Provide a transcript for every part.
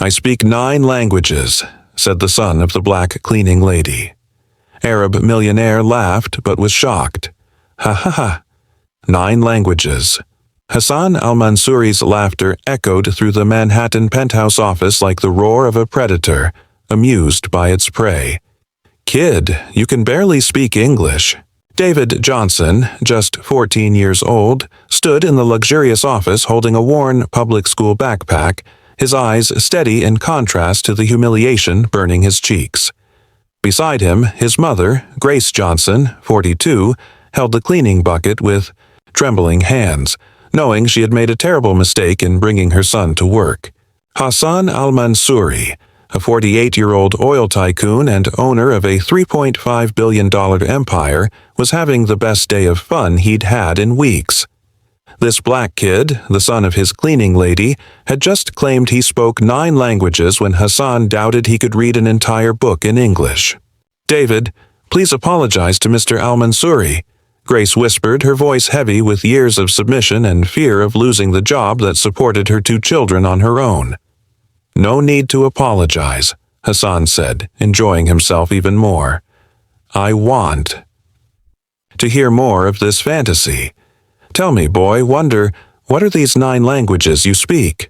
"I speak 9 languages," said the son of the black cleaning lady. Arab Millionaire laughed but was shocked. "Ha ha ha. 9 languages." Hassan al-Mansouri's laughter echoed through the Manhattan penthouse office like the roar of a predator, amused by its prey. "Kid, you can barely speak English." David Johnson, just 14 years old, stood in the luxurious office holding a worn public school backpack, his eyes steady in contrast to the humiliation burning his cheeks. Beside him, his mother, Grace Johnson, 42, held the cleaning bucket with trembling hands, knowing she had made a terrible mistake in bringing her son to work. Hassan al-Mansouri, a 48-year-old oil tycoon and owner of a $3.5 billion empire, was having the best day of fun he'd had in weeks. This black kid, the son of his cleaning lady, had just claimed he spoke 9 languages when Hassan doubted he could read an entire book in English. "David, please apologize to Mr. al-Mansouri," Grace whispered, her voice heavy with years of submission and fear of losing the job that supported her 2 children on her own. "No need to apologize," Hassan said, enjoying himself even more. "I want to hear more of this fantasy. Tell me, boy, wonder, what are these 9 languages you speak?"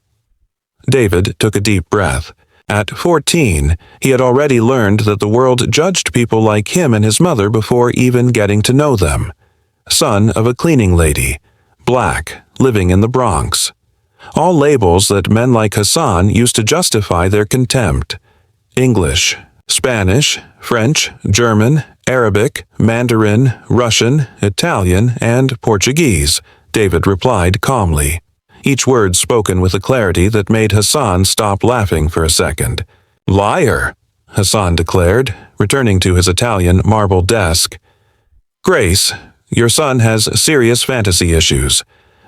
David took a deep breath. At 14, he had already learned that the world judged people like him and his mother before even getting to know them. Son of a cleaning lady, black, living in the Bronx. All labels that men like Hassan used to justify their contempt. English, Spanish, French, German, Arabic, Mandarin, Russian, Italian, and Portuguese, David replied calmly, each word spoken with a clarity that made Hassan stop laughing for a second. "Liar," Hassan declared, returning to his Italian marble desk. "Grace, your son has serious fantasy issues.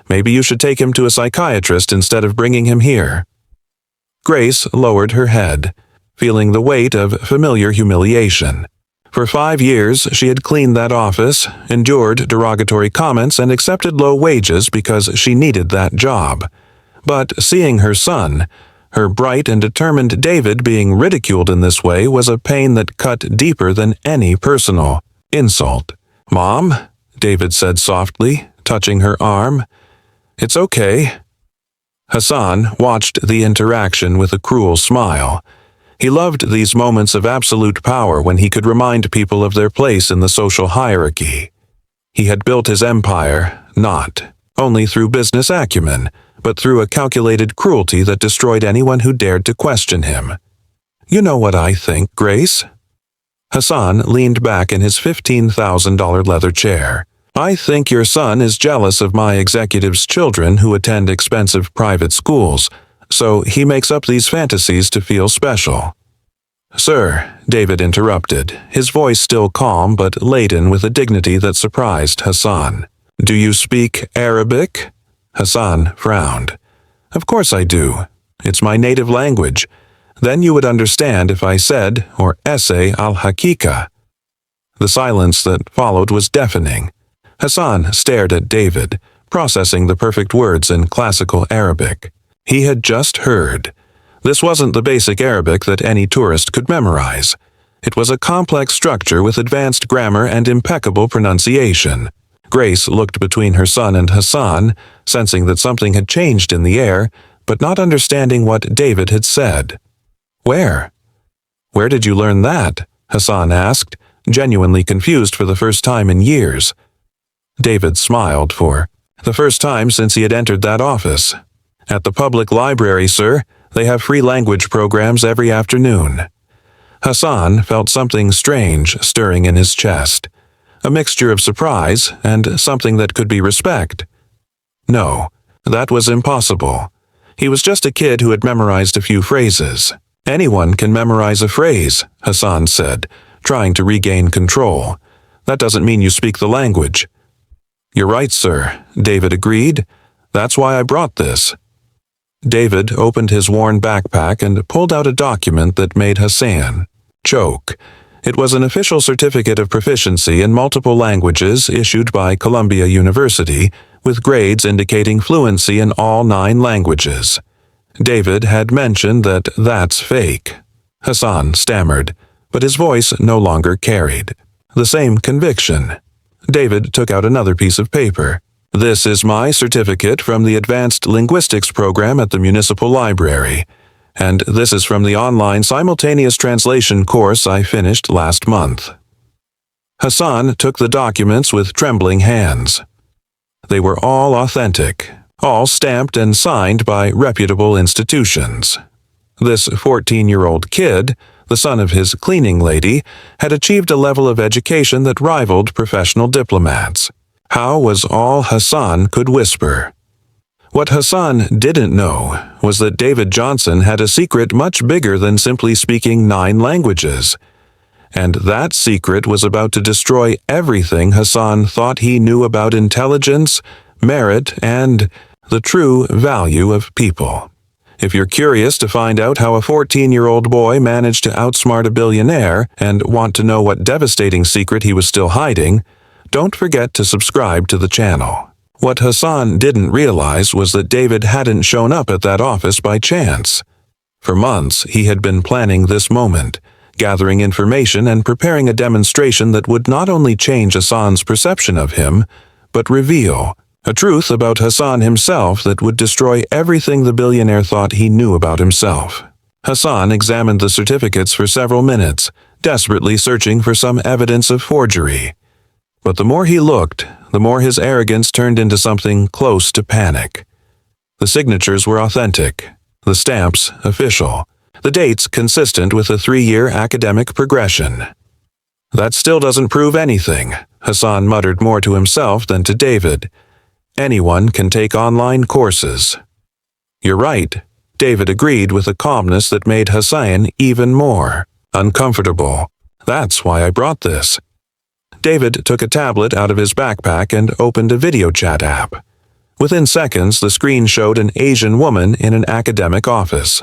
Maybe you should take him to a psychiatrist instead of bringing him here." Grace lowered her head, feeling the weight of familiar humiliation. For 5 years, she had cleaned that office, endured derogatory comments, and accepted low wages because she needed that job. But seeing her son, her bright and determined David, being ridiculed in this way was a pain that cut deeper than any personal insult. "Mom," David said softly, touching her arm. "It's okay." Hassan watched the interaction with a cruel smile. He loved these moments of absolute power when he could remind people of their place in the social hierarchy. He had built his empire, not only through business acumen, but through a calculated cruelty that destroyed anyone who dared to question him. "You know what I think, Grace?" Hassan leaned back in his $15,000 leather chair. "I think your son is jealous of my executive's children who attend expensive private schools, so he makes up these fantasies to feel special." "Sir," David interrupted, his voice still calm but laden with a dignity that surprised Hassan. "Do you speak Arabic?" Hassan frowned. "Of course I do. It's my native language. Then you would understand if I said, or essay al-Hakika." The silence that followed was deafening. Hassan stared at David, processing the perfect words in classical Arabic. He had just heard. This wasn't the basic Arabic that any tourist could memorize. It was a complex structure with advanced grammar and impeccable pronunciation. Grace looked between her son and Hassan, sensing that something had changed in the air, but not understanding what David had said. "Where? Where did you learn that?" Hassan asked, genuinely confused for the first time in years. David smiled for the first time since he had entered that office. "At the public library, sir. They have free language programs every afternoon." Hassan felt something strange stirring in his chest, a mixture of surprise and something that could be respect. No, that was impossible. He was just a kid who had memorized a few phrases. "Anyone can memorize a phrase," Hassan said, trying to regain control. "That doesn't mean you speak the language." "You're right, sir," David agreed. "That's why I brought this." David opened his worn backpack and pulled out a document that made Hassan choke. It was an official certificate of proficiency in multiple languages issued by Columbia University, with grades indicating fluency in all 9 languages. David had mentioned that that's fake. Hassan stammered, but his voice no longer carried the same conviction. David took out another piece of paper. This is my certificate from the Advanced Linguistics program at the Municipal Library, and this is from the online simultaneous translation course I finished last month. Hassan took the documents with trembling hands. They were all authentic, all stamped and signed by reputable institutions. This 14-year-old kid, the son of his cleaning lady, had achieved a level of education that rivaled professional diplomats. How was all Hassan could whisper? What Hassan didn't know was that David Johnson had a secret much bigger than simply speaking 9 languages. And that secret was about to destroy everything Hassan thought he knew about intelligence, merit, and the true value of people. If you're curious to find out how a 14-year-old boy managed to outsmart a billionaire and want to know what devastating secret he was still hiding, don't forget to subscribe to the channel. What Hassan didn't realize was that David hadn't shown up at that office by chance. For months, he had been planning this moment, gathering information and preparing a demonstration that would not only change Hassan's perception of him, but reveal a truth about Hassan himself that would destroy everything the billionaire thought he knew about himself. Hassan examined the certificates for several minutes, desperately searching for some evidence of forgery. But the more he looked, the more his arrogance turned into something close to panic. The signatures were authentic, the stamps official, the dates consistent with a 3-year academic progression. That still doesn't prove anything, Hassan muttered more to himself than to David. Anyone can take online courses. You're right, David agreed with a calmness that made Hassan even more uncomfortable. That's why I brought this. David took a tablet out of his backpack and opened a video chat app. Within seconds, the screen showed an Asian woman in an academic office.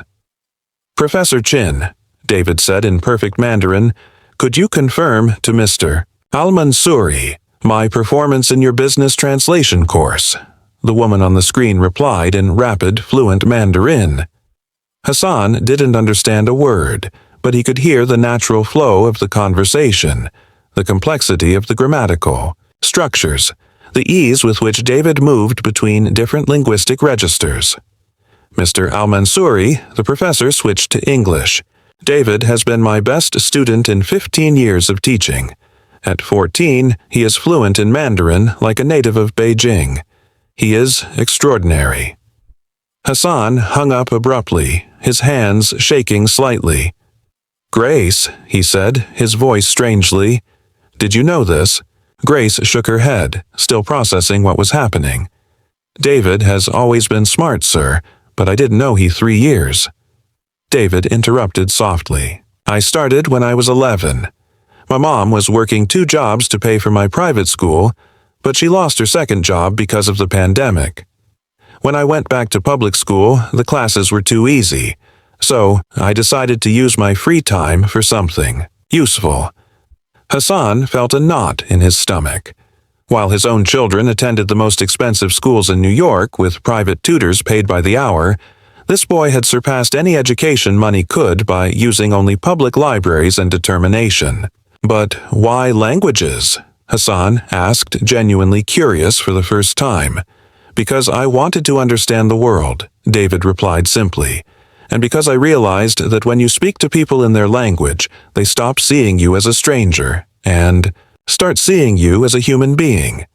Professor Chin, David said in perfect Mandarin, could you confirm to Mr. Al-Mansouri my performance in your business translation course? The woman on the screen replied in rapid, fluent Mandarin. Hassan didn't understand a word, but he could hear the natural flow of the conversation, the complexity of the grammatical structures, the ease with which David moved between different linguistic registers. Mr. Al-Mansouri, the professor, switched to English. David has been my best student in 15 years of teaching. At 14, he is fluent in Mandarin like a native of Beijing. He is extraordinary. Hassan hung up abruptly, his hands shaking slightly. Grace, he said, his voice strangely. Did you know this? Grace shook her head, still processing what was happening. David has always been smart, sir, but I didn't know he 3 years. David interrupted softly. I started when I was 11. My mom was working 2 jobs to pay for my private school, but she lost her second job because of the pandemic. When I went back to public school, the classes were too easy, so I decided to use my free time for something useful. Hassan felt a knot in his stomach. While his own children attended the most expensive schools in New York with private tutors paid by the hour, this boy had surpassed any education money could by using only public libraries and determination. But why languages? Hassan asked, genuinely curious for the first time. Because I wanted to understand the world, David replied simply, and because I realized that when you speak to people in their language, they stop seeing you as a stranger and start seeing you as a human being.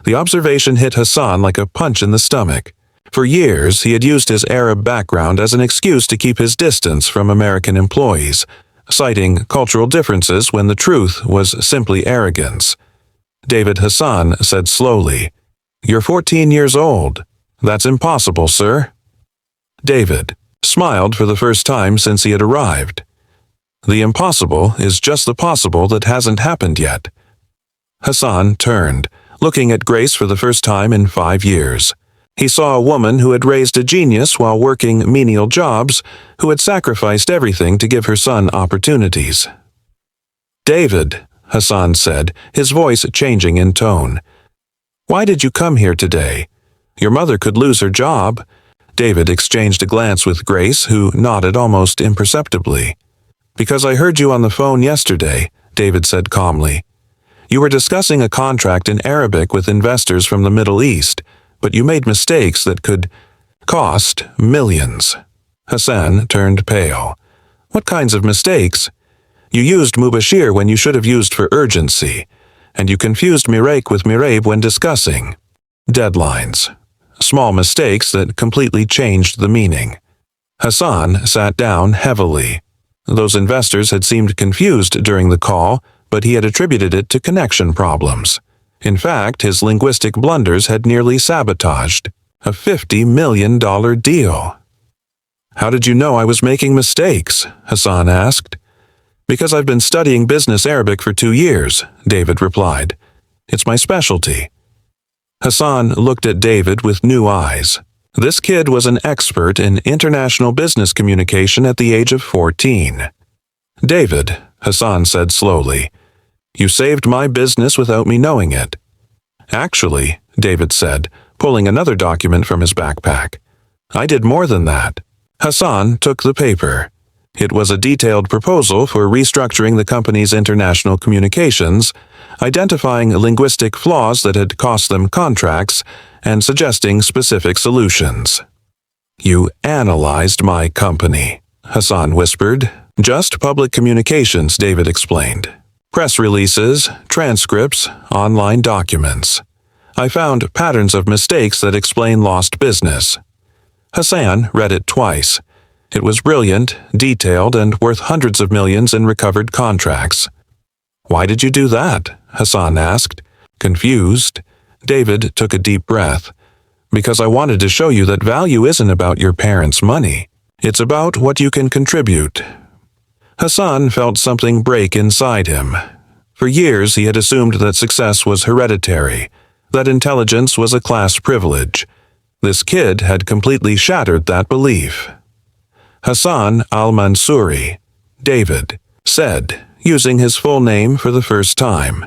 The observation hit Hassan like a punch in the stomach. For years, he had used his Arab background as an excuse to keep his distance from American employees, citing cultural differences when the truth was simply arrogance. David Hassan said slowly, You're 14 years old. That's impossible, sir. David smiled for the first time since he had arrived. The impossible is just the possible that hasn't happened yet. Hassan turned, looking at Grace for the first time in 5 years. He saw a woman who had raised a genius while working menial jobs, who had sacrificed everything to give her son opportunities. David, Hassan said, his voice changing in tone. Why did you come here today? Your mother could lose her job. David exchanged a glance with Grace, who nodded almost imperceptibly. "Because I heard you on the phone yesterday," David said calmly. "You were discussing a contract in Arabic with investors from the Middle East, but you made mistakes that could cost millions." Hassan turned pale. "What kinds of mistakes?" "You used Mubashir when you should have used for urgency, and you confused Mirek with Mirab when discussing deadlines. Small mistakes that completely changed the meaning." Hassan sat down heavily. Those investors had seemed confused during the call, but he had attributed it to connection problems. In fact, his linguistic blunders had nearly sabotaged a $50 million deal. "How did you know I was making mistakes?" Hassan asked. "Because I've been studying business Arabic for 2 years," David replied. "It's my specialty." Hassan looked at David with new eyes. This kid was an expert in international business communication at the age of 14. "David," Hassan said slowly, "you saved my business without me knowing it." "Actually," David said, pulling another document from his backpack, "I did more than that." Hassan took the paper. It was a detailed proposal for restructuring the company's international communications, identifying linguistic flaws that had cost them contracts, and suggesting specific solutions. "You analyzed my company," Hassan whispered. "Just public communications," David explained. "Press releases, transcripts, online documents. I found patterns of mistakes that explain lost business." Hassan read it twice. It was brilliant, detailed, and worth hundreds of millions in recovered contracts. "Why did you do that?" Hassan asked. Confused, David took a deep breath. "Because I wanted to show you that value isn't about your parents' money. It's about what you can contribute." Hassan felt something break inside him. For years he had assumed that success was hereditary, that intelligence was a class privilege. This kid had completely shattered that belief. "Hassan al-Mansouri," David said, using his full name for the first time.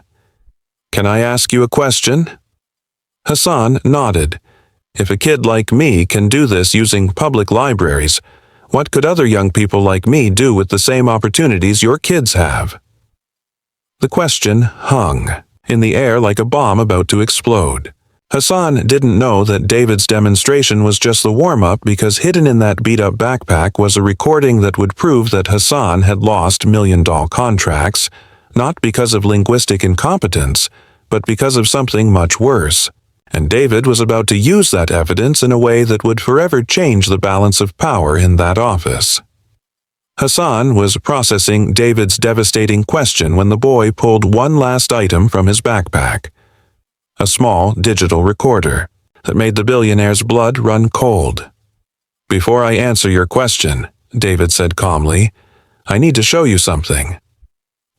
"Can I ask you a question?" Hassan nodded. "If a kid like me can do this using public libraries, what could other young people like me do with the same opportunities your kids have?" The question hung in the air like a bomb about to explode. Hassan didn't know that David's demonstration was just the warm-up, because hidden in that beat-up backpack was a recording that would prove that Hassan had lost million-dollar contracts, not because of linguistic incompetence, but because of something much worse. And David was about to use that evidence in a way that would forever change the balance of power in that office. Hassan was processing David's devastating question when the boy pulled one last item from his backpack. A small digital recorder that made the billionaire's blood run cold. "Before I answer your question," David said calmly, "I need to show you something."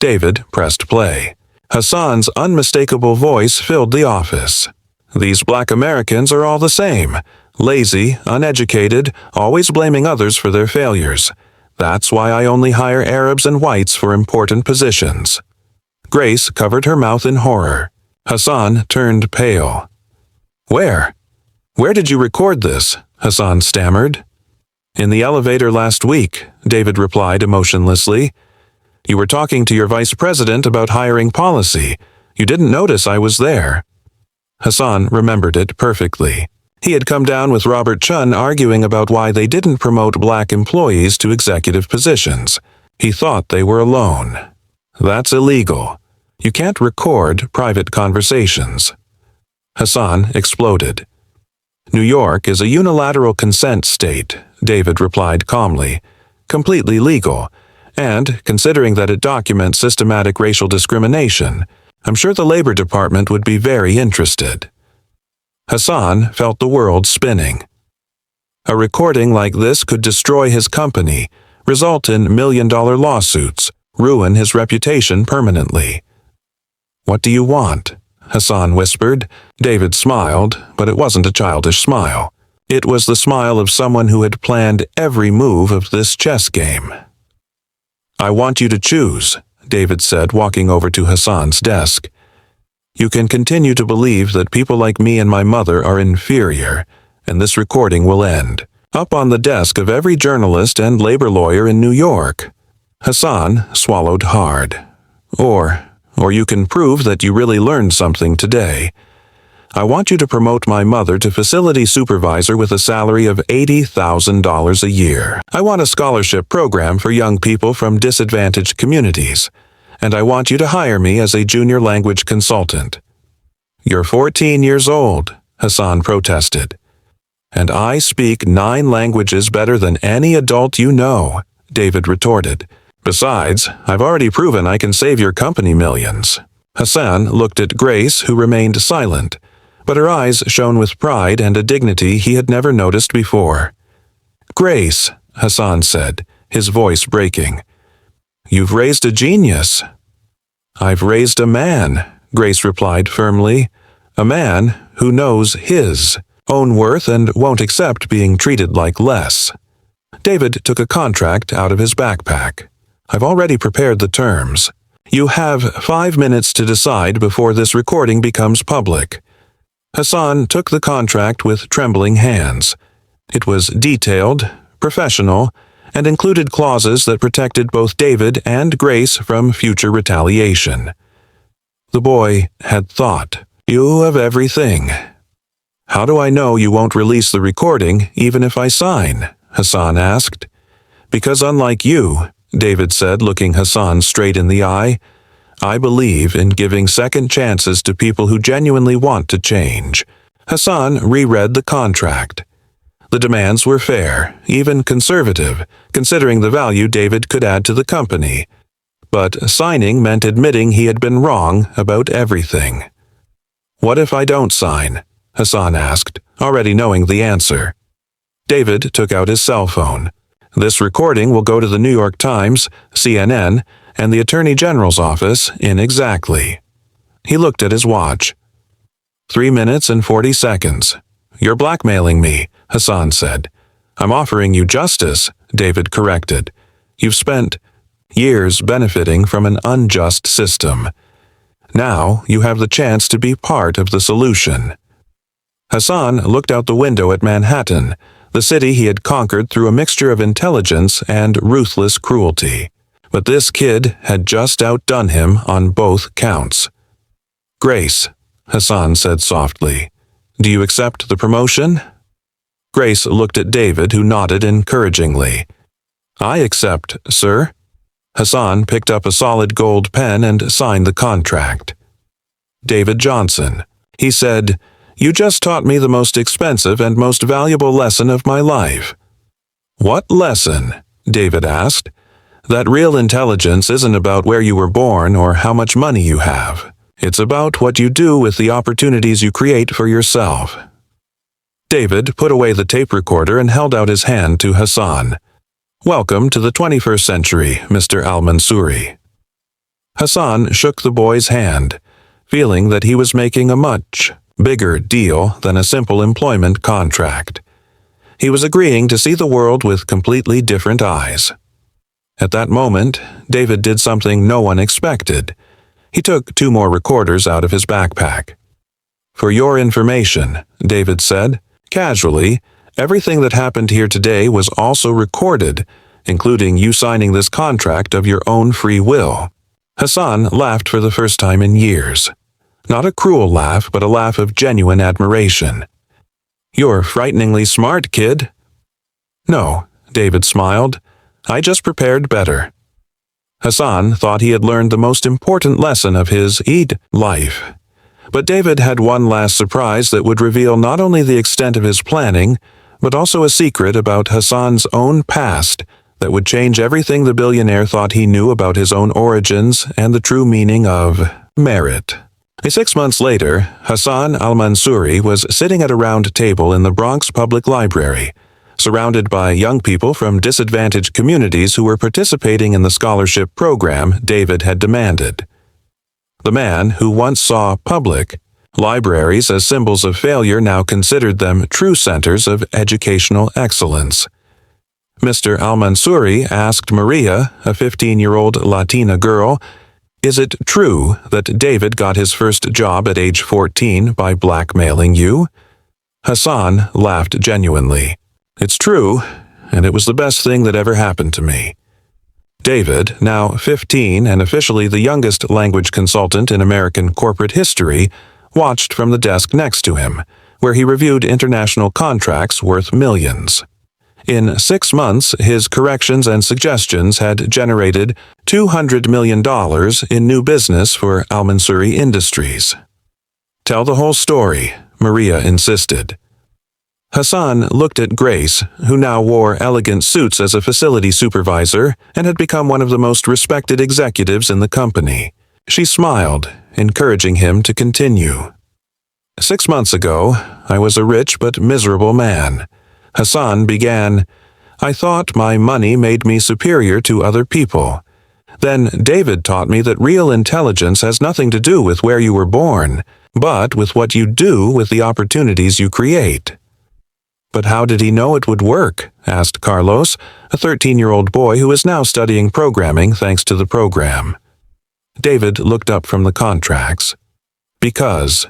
David pressed play. Hassan's unmistakable voice filled the office. "These black Americans are all the same. Lazy, uneducated, always blaming others for their failures. That's why I only hire Arabs and whites for important positions." Grace covered her mouth in horror. Hassan turned pale. Where did you record this?" Hassan stammered. "In the elevator last week," David replied emotionlessly. "You were talking to your vice president about hiring policy. You didn't notice I was there." Hassan remembered it perfectly. He had come down with Robert Chun arguing about why they didn't promote black employees to executive positions. He thought they were alone. "That's illegal. You can't record private conversations." Hassan exploded. "New York is a unilateral consent state," David replied calmly. "Completely legal. And, considering that it documents systematic racial discrimination, I'm sure the Labor Department would be very interested." Hassan felt the world spinning. A recording like this could destroy his company, result in million-dollar lawsuits, ruin his reputation permanently. "What do you want?" Hassan whispered. David smiled, but it wasn't a childish smile. It was the smile of someone who had planned every move of this chess game. "I want you to choose," David said, walking over to Hassan's desk. "You can continue to believe that people like me and my mother are inferior, and this recording will end. Up on the desk of every journalist and labor lawyer in New York. Hassan swallowed hard. Or you can prove that you really learned something today. I want you to promote my mother to facility supervisor with a salary of $80,000 a year. I want a scholarship program for young people from disadvantaged communities, and I want you to hire me as a junior language consultant. You're 14 years old, Hassan protested. And I speak 9 languages better than any adult you know, David retorted. Besides, I've already proven I can save your company millions. Hassan looked at Grace, who remained silent, but her eyes shone with pride and a dignity he had never noticed before. Grace, Hassan said, his voice breaking. You've raised a genius. I've raised a man, Grace replied firmly. A man who knows his own worth and won't accept being treated like less. David took a contract out of his backpack. I've already prepared the terms. You have 5 minutes to decide before this recording becomes public. Hassan took the contract with trembling hands. It was detailed, professional, and included clauses that protected both David and Grace from future retaliation. The boy had thought, "You have everything." "How do I know you won't release the recording even if I sign?" Hassan asked. "Because unlike you," David said, looking Hassan straight in the eye, "I believe in giving second chances to people who genuinely want to change." Hassan reread the contract. The demands were fair, even conservative, considering the value David could add to the company. But signing meant admitting he had been wrong about everything. "What if I don't sign?" Hassan asked, already knowing the answer. David took out his cell phone. "This recording will go to the New York Times, CNN, and the Attorney General's office in exactly." He looked at his watch. 3 minutes and 40 seconds. "You're blackmailing me," Hassan said. "I'm offering you justice," David corrected. "You've spent years benefiting from an unjust system. Now you have the chance to be part of the solution." Hassan looked out the window at Manhattan, the city he had conquered through a mixture of intelligence and ruthless cruelty. But this kid had just outdone him on both counts. "Grace," Hassan said softly, "do you accept the promotion?" Grace looked at David, who nodded encouragingly. "I accept, sir." Hassan picked up a solid gold pen and signed the contract. "David Johnson," he said, "you just taught me the most expensive and most valuable lesson of my life." "What lesson?" David asked. "That real intelligence isn't about where you were born or how much money you have. It's about what you do with the opportunities you create for yourself." David put away the tape recorder and held out his hand to Hassan. "Welcome to the 21st century, Mr. Al-Mansouri." Hassan shook the boy's hand, feeling that he was making a much bigger deal than a simple employment contract. He was agreeing to see the world with completely different eyes. At that moment, David did something no one expected. He took 2 more recorders out of his backpack. "For your information," David said, casually, "everything that happened here today was also recorded, including you signing this contract of your own free will." Hassan laughed for the first time in years. Not a cruel laugh, but a laugh of genuine admiration. "You're frighteningly smart, kid." "No," David smiled. "I just prepared better." Hassan thought he had learned the most important lesson of his life. But David had one last surprise that would reveal not only the extent of his planning, but also a secret about Hassan's own past that would change everything the billionaire thought he knew about his own origins and the true meaning of merit. 6 months later, Hassan al-Mansouri was sitting at a round table in the Bronx Public Library, surrounded by young people from disadvantaged communities who were participating in the scholarship program David had demanded. The man who once saw public libraries as symbols of failure now considered them true centers of educational excellence. Mr. Al-Mansouri asked Maria, a 15-year-old Latina girl, "Is it true that David got his first job at age 14 by blackmailing you?" Hassan laughed genuinely. It's true, and it was the best thing that ever happened to me. David, now 15 and officially the youngest language consultant in American corporate history, watched from the desk next to him, where he reviewed international contracts worth millions. In 6 months, his corrections and suggestions had generated $200 million in new business for Al-Mansouri Industries. Tell the whole story, Maria insisted. Hassan looked at Grace, who now wore elegant suits as a facility supervisor and had become one of the most respected executives in the company. She smiled, encouraging him to continue. 6 months ago, I was a rich but miserable man. Hassan began, I thought my money made me superior to other people. Then David taught me that real intelligence has nothing to do with where you were born, but with what you do with the opportunities you create. But how did he know it would work? Asked Carlos, a 13-year-old boy who is now studying programming thanks to the program. David looked up from the contracts. Because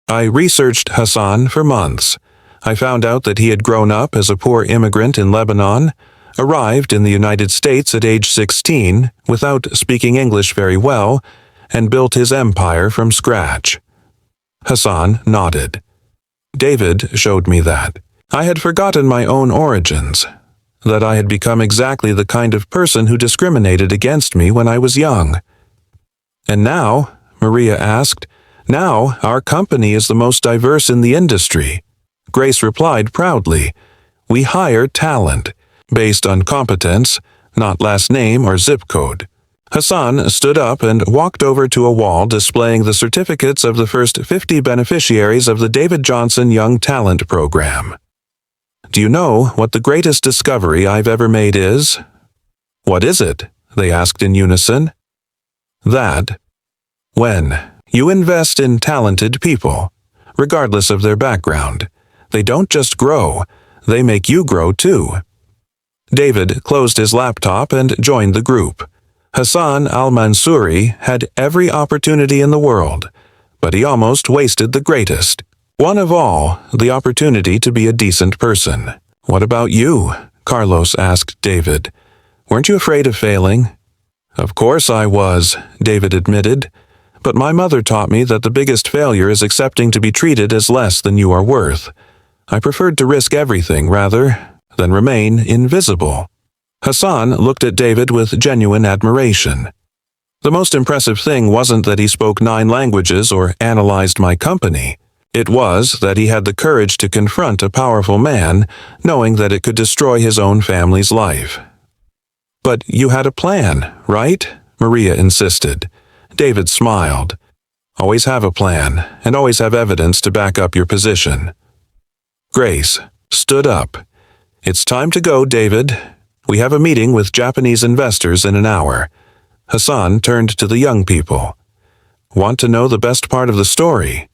I researched Hassan for months. I found out that he had grown up as a poor immigrant in Lebanon, arrived in the United States at age 16 without speaking English very well, and built his empire from scratch. Hassan nodded. David showed me that. I had forgotten my own origins, that I had become exactly the kind of person who discriminated against me when I was young. And now, Maria asked, now our company is the most diverse in the industry. Grace replied proudly, we hire talent, based on competence, not last name or zip code. Hassan stood up and walked over to a wall displaying the certificates of the first 50 beneficiaries of the David Johnson Young Talent Program. Do you know what the greatest discovery I've ever made is? What is it? They asked in unison. That, when you invest in talented people, regardless of their background, they don't just grow, they make you grow too. David closed his laptop and joined the group. Hassan al-Mansouri had every opportunity in the world, but he almost wasted the greatest. One of all, the opportunity to be a decent person. What about you? Carlos asked David. Weren't you afraid of failing? Of course I was, David admitted. But my mother taught me that the biggest failure is accepting to be treated as less than you are worth. I preferred to risk everything, rather, than remain invisible. Hassan looked at David with genuine admiration. The most impressive thing wasn't that he spoke 9 languages or analyzed my company. It was that he had the courage to confront a powerful man, knowing that it could destroy his own family's life. But you had a plan, right? Maria insisted. David smiled. Always have a plan, and always have evidence to back up your position. Grace stood up. It's time to go, David. We have a meeting with Japanese investors in an hour. Hassan turned to the young people. Want to know the best part of the story?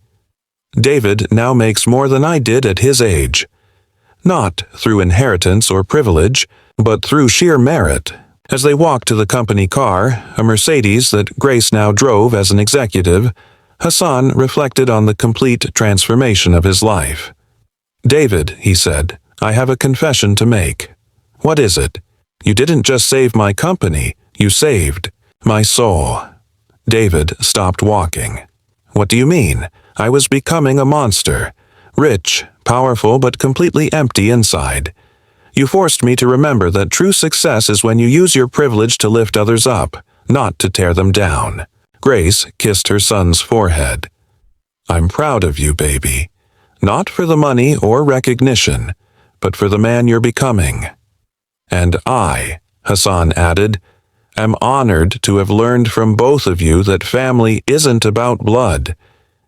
David now makes more than I did at his age. Not through inheritance or privilege, but through sheer merit. As they walked to the company car, a Mercedes that Grace now drove as an executive, Hassan reflected on the complete transformation of his life. David, he said, I have a confession to make. What is it? You didn't just save my company, you saved my soul. David stopped walking. What do you mean? I was becoming a monster. Rich, powerful, but completely empty inside. You forced me to remember that true success is when you use your privilege to lift others up, not to tear them down. Grace kissed her son's forehead. I'm proud of you, baby. Not for the money or recognition, but for the man you're becoming. And I, Hassan added, am honored to have learned from both of you that family isn't about blood.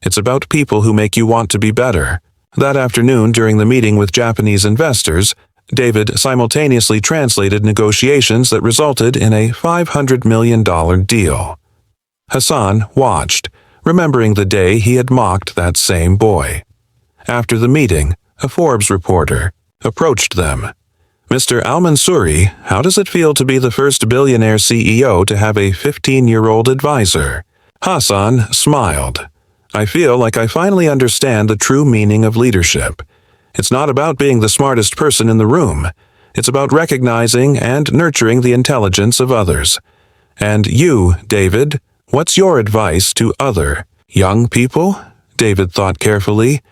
It's about people who make you want to be better. That afternoon, during the meeting with Japanese investors, David simultaneously translated negotiations that resulted in a $500 million deal. Hassan watched, remembering the day he had mocked that same boy. After the meeting, a Forbes reporter approached them. Mr. Al-Mansouri, how does it feel to be the first billionaire CEO to have a 15-year-old advisor? Hassan smiled. I feel like I finally understand the true meaning of leadership. It's not about being the smartest person in the room. It's about recognizing and nurturing the intelligence of others. And you, David, what's your advice to other young people? David thought carefully.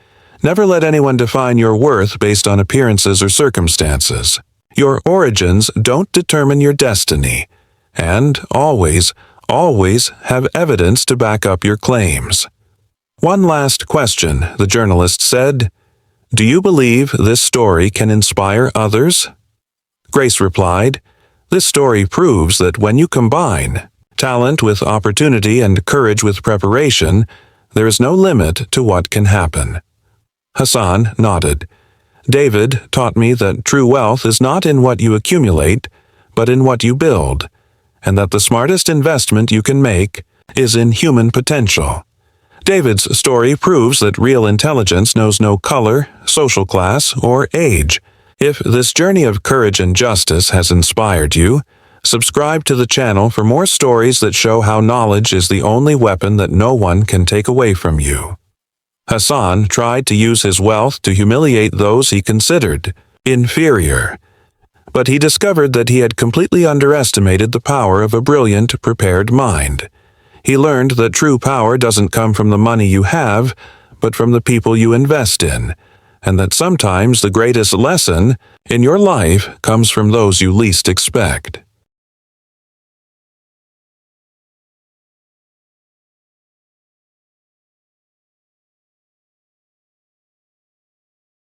Never let anyone define your worth based on appearances or circumstances. Your origins don't determine your destiny. And always have evidence to back up your claims. One last question, the journalist said. Do you believe this story can inspire others? Grace replied, this story proves that when you combine talent with opportunity and courage with preparation, there is no limit to what can happen. Hassan nodded. David taught me that true wealth is not in what you accumulate, but in what you build, and that the smartest investment you can make is in human potential. David's story proves that real intelligence knows no color, social class, or age. If this journey of courage and justice has inspired you, subscribe to the channel for more stories that show how knowledge is the only weapon that no one can take away from you. Hassan tried to use his wealth to humiliate those he considered inferior, but he discovered that he had completely underestimated the power of a brilliant, prepared mind. He learned that true power doesn't come from the money you have, but from the people you invest in, and that sometimes the greatest lesson in your life comes from those you least expect.